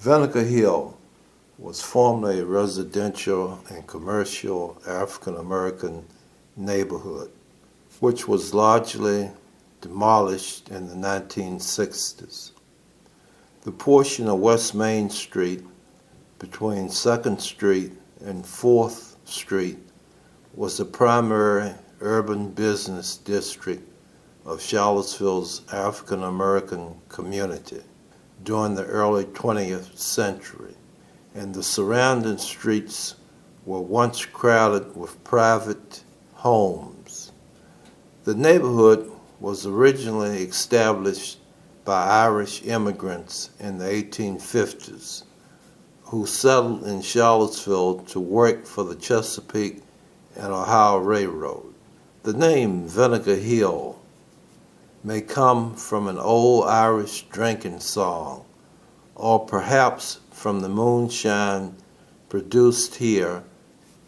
Vinegar Hill was formerly a residential and commercial African American neighborhood, which was largely demolished in the 1960s. The portion of West Main Street between 2nd Street and 4th Street was the primary urban business district of Charlottesville's African American community during the early 20th century, and the surrounding streets were once crowded with private homes. The neighborhood was originally established by Irish immigrants in the 1850s who settled in Charlottesville to work for the Chesapeake and Ohio Railroad. The name Vinegar Hill may come from an old Irish drinking song, or perhaps from the moonshine produced here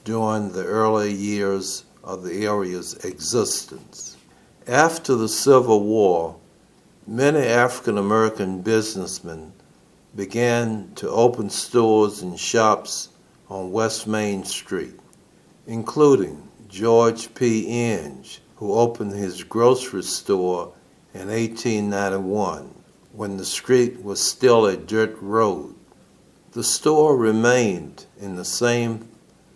during the early years of the area's existence. After the Civil War, many African American businessmen began to open stores and shops on West Main Street, including George P. Inge, who opened his grocery store in 1891 when the street was still a dirt road. The store remained in the same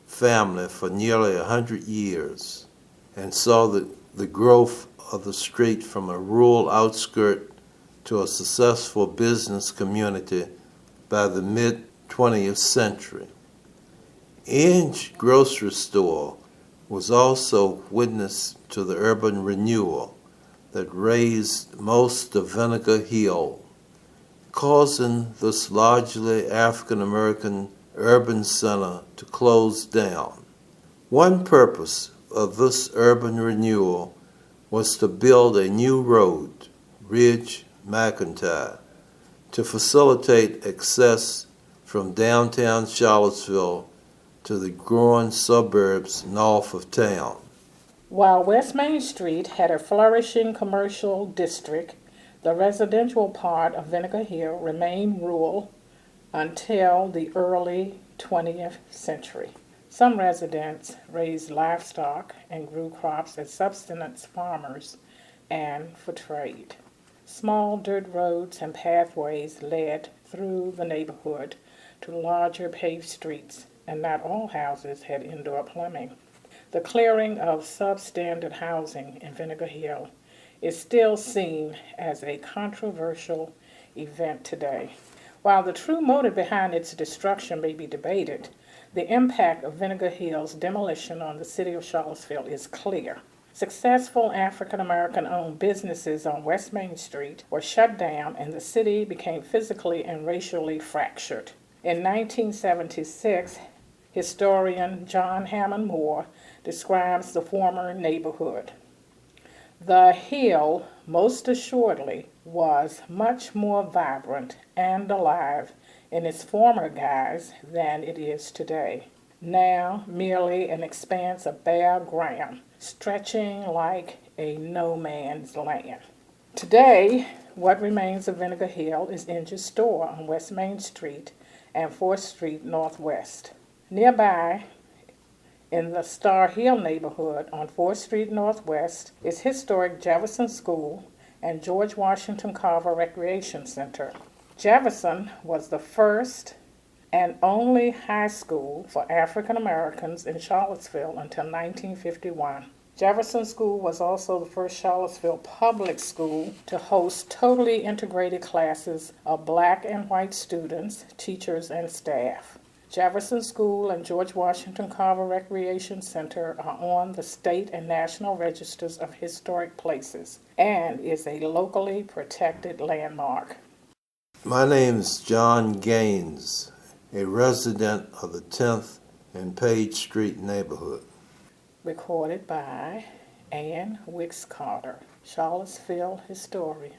family for nearly 100 years and saw the growth of the street from a rural outskirt to a successful business community by the mid-20th century. Inge grocery store was also witness to the urban renewal that raised most of Vinegar Hill, causing this largely African American urban center to close down. One purpose of this urban renewal was to build a new road, Ridge McIntyre, to facilitate access from downtown Charlottesville to the growing suburbs north of town. While West Main Street had a flourishing commercial district, the residential part of Vinegar Hill remained rural until the early 20th century. Some residents raised livestock and grew crops as subsistence farmers and for trade. Small dirt roads and pathways led through the neighborhood to larger paved streets, and not all houses had indoor plumbing. The clearing of substandard housing in Vinegar Hill is still seen as a controversial event today. While the true motive behind its destruction may be debated, the impact of Vinegar Hill's demolition on the city of Charlottesville is clear. Successful African American owned businesses on West Main Street were shut down and the city became physically and racially fractured. In 1976, historian John Hammond Moore describes the former neighborhood. The Hill, most assuredly, was much more vibrant and alive in its former guise than it is today. Now merely an expanse of bare ground, stretching like a no man's land. Today, what remains of Vinegar Hill is Inge's store on West Main Street and 4th Street Northwest. Nearby, in the Star Hill neighborhood on 4th Street Northwest, is historic Jefferson School and George Washington Carver Recreation Center. Jefferson was the first and only high school for African Americans in Charlottesville until 1951. Jefferson School was also the first Charlottesville public school to host totally integrated classes of black and white students, teachers, and staff. Jefferson School and George Washington Carver Recreation Center are on the state and national registers of historic places and is a locally protected landmark. My name is John Gaines, a resident of the 10th and Page Street neighborhood. Recorded by Ann Wicks Carter, Charlottesville historian.